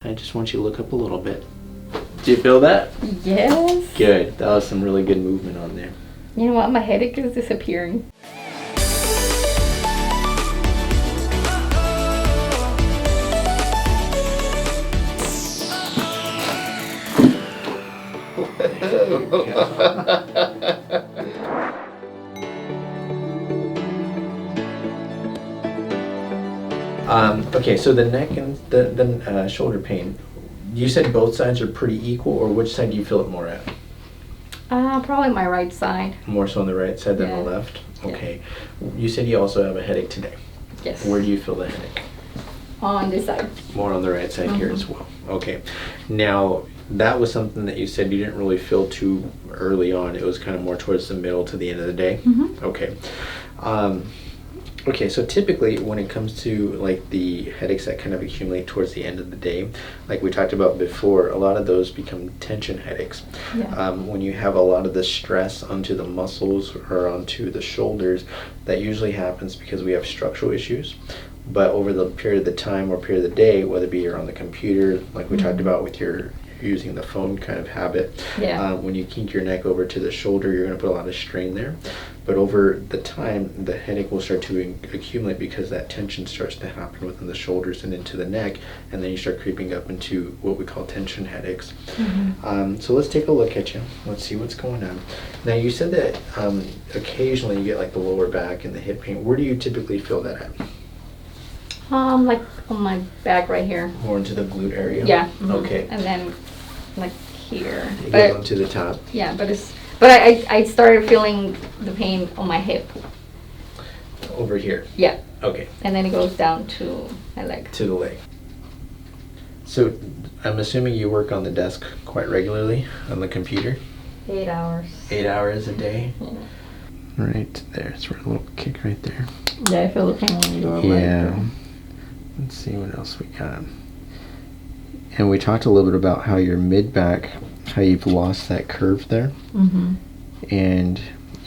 I just want you to look up a little bit. Do you feel that? Yes. Good. That was some really good movement on there. You know what? My headache is disappearing. Okay, so the neck and the shoulder pain, you said both sides are pretty equal, or which side do you feel it more at? Probably my right side. More so on the right side than the left? Okay. Yeah. You said you also have a headache today. Yes. Where do you feel the headache? On this side. More on the right side here as well. Okay. Now, that was something that you said you didn't really feel too early on. It was kind of more towards the middle to the end of the day? Okay. Okay, so typically when it comes to like the headaches that kind of accumulate towards the end of the day, like we talked about before, a lot of those become tension headaches. Yeah. When you have a lot of the stress onto the muscles or onto the shoulders, that usually happens because we have structural issues. But over the period of the time or period of the day, whether it be you're on the computer, like we talked about with your using the phone kind of habit, when you kink your neck over to the shoulder, you're going to put a lot of strain there. But over the time, the headache will start to accumulate because that tension starts to happen within the shoulders and into the neck, and then you start creeping up into what we call tension headaches. So let's take a look at you. Let's see what's going on. Now you said that occasionally you get like the lower back and the hip pain. Where do you typically feel that at? Like on my back right here. More into the glute area? Yeah. Okay. And then like here. You go onto the top? Yeah, but I started feeling the pain on my hip. Over here? Yeah. Okay. And then it goes down to my leg. To the leg. So I'm assuming you work on the desk quite regularly on the computer? 8 hours. 8 hours a day? Yeah. Right there. It's a little kick right there. Yeah, I feel the pain when you go over. Yeah. Let's see what else we got. And we talked a little bit about how your mid-back, how you've lost that curve there. And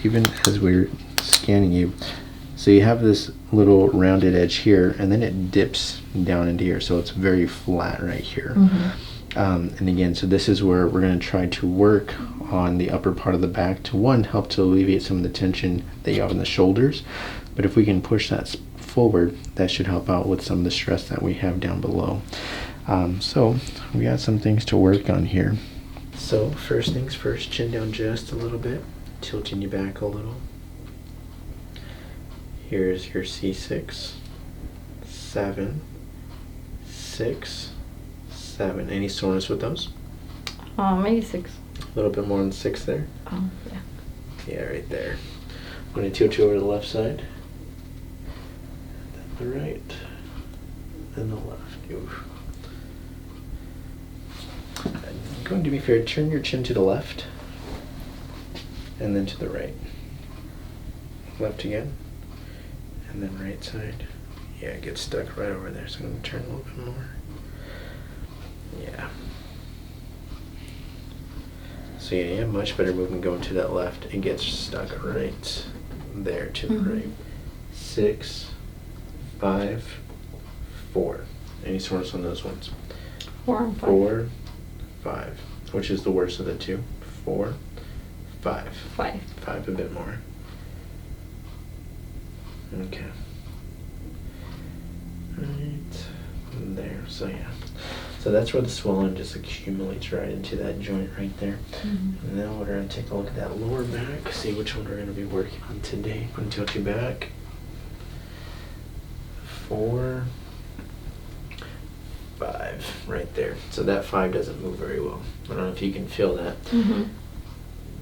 even as we're scanning you, so you have this little rounded edge here, and then it dips down into here, so it's very flat right here. And again, so this is where we're going to try to work on the upper part of the back to, one, help to alleviate some of the tension that you have in the shoulders. But if we can push that forward, that should help out with some of the stress that we have down below. So we got some things to work on here. So first things first, chin down just a little bit, tilting you back a little. Here's your C6, 7, 6, 7. Any soreness with those? Maybe 6. A little bit more on 6 there? Yeah. Yeah, right there. I'm going to tilt you over to the left side. Then the right. Then the left. Oof. Going to be fair, turn your chin to the left. And then to the right. Left again. And then right side. Yeah, it gets stuck right over there, so I'm going to turn a little bit more. Yeah. So yeah, you have much better movement going to that left. It gets stuck right there to the right. 6, 5, 4. Any soreness on those ones? 4 and 5. 4, 5. Which is the worst of the two? 4, 5. 5. 5 a bit more. Okay. Right there. So yeah. So that's where the swelling just accumulates right into that joint right there. And then we're going to take a look at that lower back, see which one we're going to be working on today. I'm going to tilt you back. 4, 5, right there. So that 5 doesn't move very well. I don't know if you can feel that.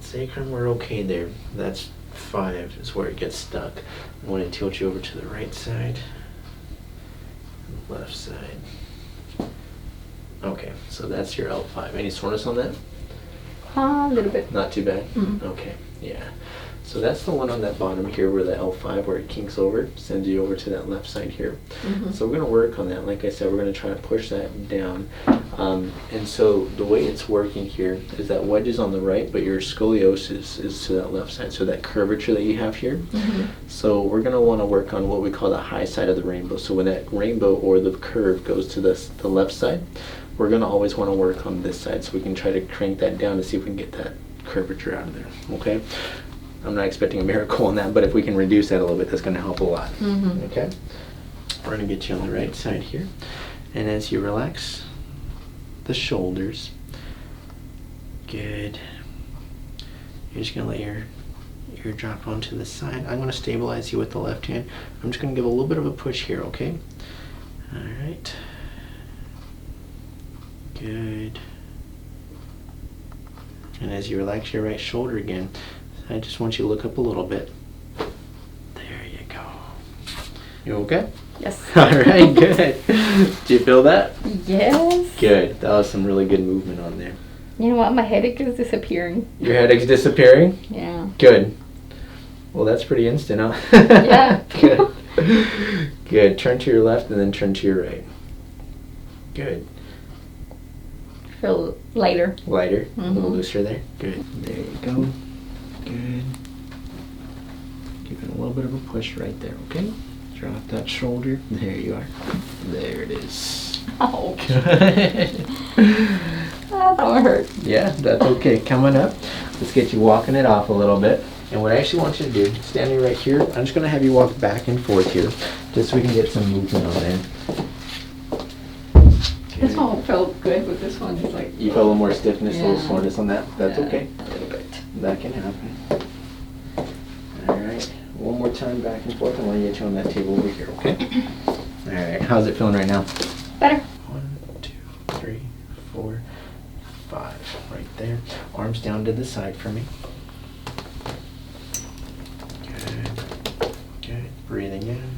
Sacrum, we're okay there. That's 5 is where it gets stuck. I'm going to tilt you over to the right side and left side. Okay, so that's your L5. Any soreness on that? A little bit. Not too bad? Okay, yeah. So that's the one on that bottom here where the L5, where it kinks over, sends you over to that left side here. So we're going to work on that. Like I said, we're going to try to push that down. And so the way it's working here is that wedge is on the right, but your scoliosis is to that left side. So that curvature that you have here. So we're going to want to work on what we call the high side of the rainbow. So when that rainbow or the curve goes to the left side, we're going to always want to work on this side, so we can try to crank that down to see if we can get that curvature out of there, okay? I'm not expecting a miracle on that, but if we can reduce that a little bit, that's going to help a lot, okay? We're going to get you on the right side here. And as you relax the shoulders, good. You're just going to let your ear drop onto the side. I'm going to stabilize you with the left hand. I'm just going to give a little bit of a push here, okay? All right. Good. And as you relax your right shoulder again, I just want you to look up a little bit. There you go. You okay? Yes. All right, good. Did you feel that? Yes. Good. That was some really good movement on there. You know what? My headache is disappearing. Your headache's disappearing? Yeah. Good. Well, that's pretty instant, huh? Yeah. Good. Good. Turn to your left and then turn to your right. Good. Feel lighter. Lighter. A little looser there. Good. There you go. Good. Give it a little bit of a push right there, okay? Drop that shoulder. There you are. There it is. Oh. Good. That one hurt. Yeah, that's okay. Coming up, let's get you walking it off a little bit. And what I actually want you to do, standing right here, I'm just going to have you walk back and forth here, just so we can get some movement on there. This one felt good, but this one is like... You felt a little more stiffness, a little Yeah. soreness on that? That's Yeah, okay. a little bit. That can happen. Alright, one more time back and forth. I want to get you on that table over here, okay? Alright, how's it feeling right now? Better. 1, 2, 3, 4, 5. Right there. Arms down to the side for me. Good. Good. Breathing in.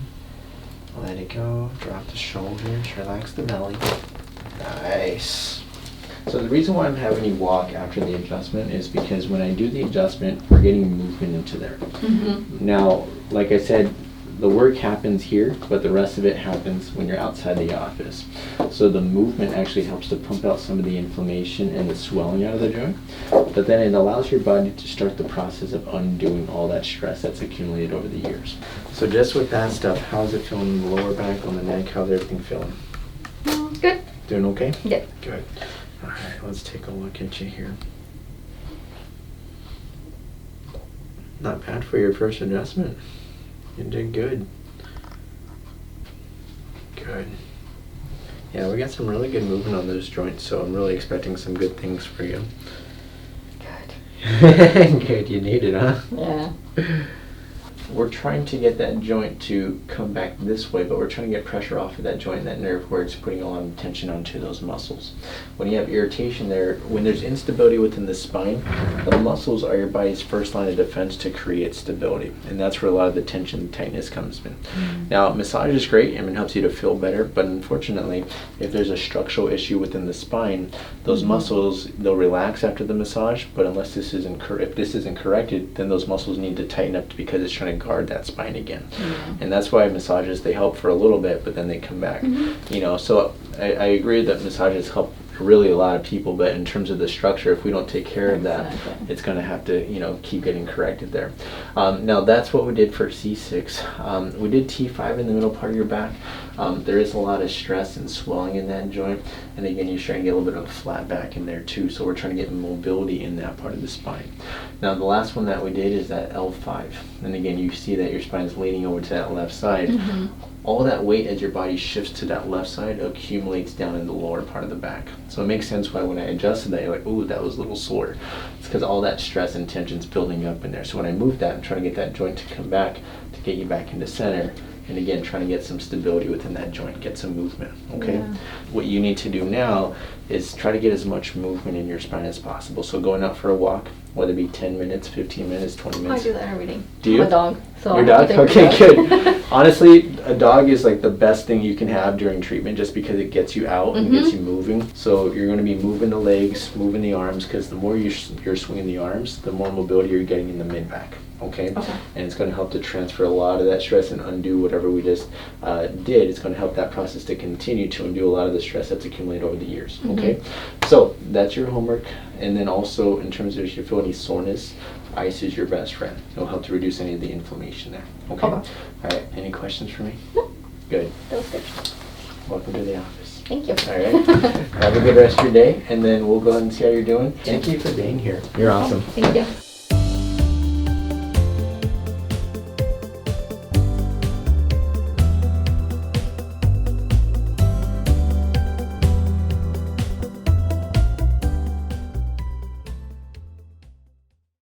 Let it go. Drop the shoulders. Relax the belly. Nice. So the reason why I'm having you walk after the adjustment is because when I do the adjustment, we're getting movement into there. Now, like I said, the work happens here, but the rest of it happens when you're outside the office. So the movement actually helps to pump out some of the inflammation and the swelling out of the joint, but then it allows your body to start the process of undoing all that stress that's accumulated over the years. So just with that stuff, how's it feeling in the lower back, on the neck? How's everything feeling? Good. Doing okay? Yeah. Good. All right, let's take a look at you here. Not bad for your first adjustment. You did good. Good. Yeah, we got some really good movement on those joints, so I'm really expecting some good things for you. Good. Good, you need it, huh? Yeah. We're trying to get that joint to come back this way, but we're trying to get pressure off of that joint, that nerve, where it's putting a lot of tension onto those muscles. When you have irritation there, when there's instability within the spine, the muscles are your body's first line of defense to create stability, and that's where a lot of the tension and tightness comes in. Now, massage is great and it helps you to feel better, but unfortunately, if there's a structural issue within the spine, those muscles, they'll relax after the massage, but unless this isn't if this isn't corrected, then those muscles need to tighten up because it's trying to guard that spine again. And that's why massages, they help for a little bit, but then they come back. You know, so I agree that massages help really a lot of people, but in terms of the structure, if we don't take care of that, it's going to have to, you know, keep getting corrected there. Now that's what we did for C6. We did T5 in the middle part of your back. There is a lot of stress and swelling in that joint, and again, you're trying to get a little bit of a flat back in there too, so we're trying to get mobility in that part of the spine. Now the last one that we did is that L5, and again, you see that your spine is leaning over to that left side. All that weight as your body shifts to that left side accumulates down in the lower part of the back. So it makes sense why when I adjusted that, you're like, ooh, that was a little sore. It's because all that stress and tension's building up in there. So when I moved that, I'm trying to get that joint to come back, to get you back into center. And again, trying to get some stability within that joint, get some movement, okay? What you need to do now is try to get as much movement in your spine as possible. So going out for a walk, whether it be 10 minutes, 15 minutes, 20 minutes. I do that every day. Do you? I'm a dog. So Your dog? Okay, good. Honestly, a dog is like the best thing you can have during treatment just because it gets you out and gets you moving. So you're going to be moving the legs, moving the arms, because the more you're swinging the arms, the more mobility you're getting in the mid-back. Okay? And it's going to help to transfer a lot of that stress and undo whatever we just did. It's going to help that process to continue to undo a lot of the stress that's accumulated over the years. Okay? So that's your homework. And then also, in terms of if you feel any soreness, ice is your best friend. It'll help to reduce any of the inflammation there. Okay? All right. Any questions for me? No. Good. That was good. Welcome to the office. Thank you. All right. Have a good rest of your day, and then we'll go ahead and see how you're doing. Thank you for being here. You're awesome. Thank you.